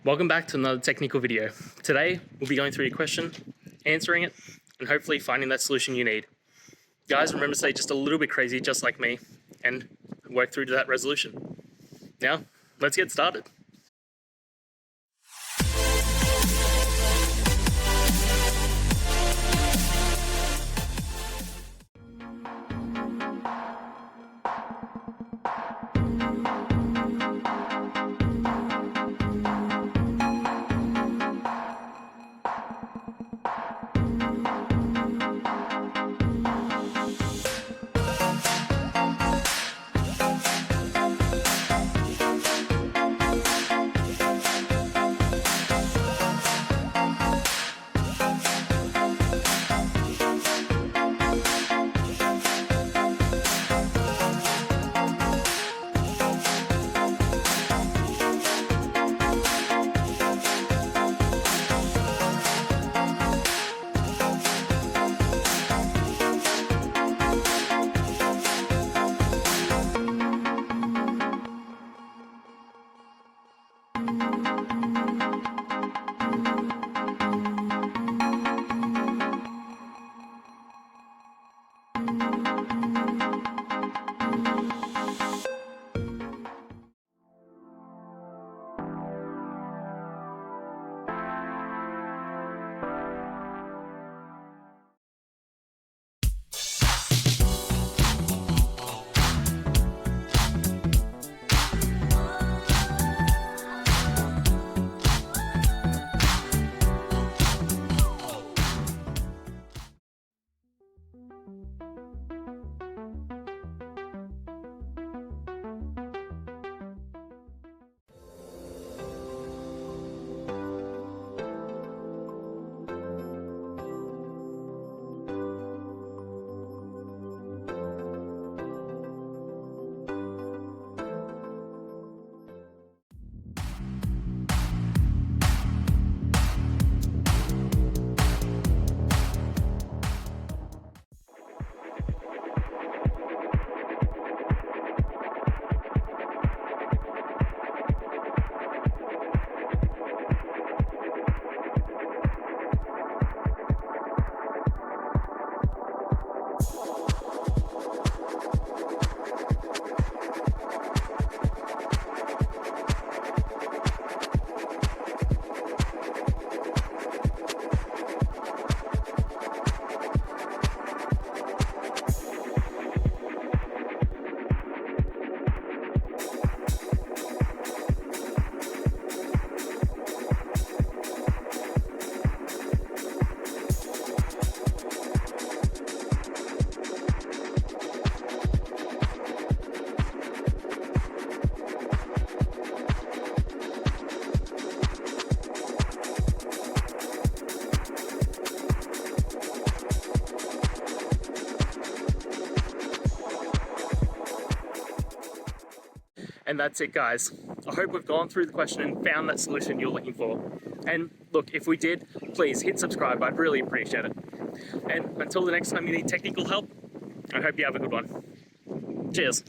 Welcome back to another technical video. Today, we'll be going through your question, answering it, and hopefully finding that solution you need. Guys, remember to stay just a little bit crazy, just like me, and work through to that resolution. Now, let's get started. And that's it, guys. I hope we've gone through the question and found that solution you're looking for. And look, if we did, please hit subscribe. I'd really appreciate it. And until the next time you need technical help, I hope you have a good one. Cheers.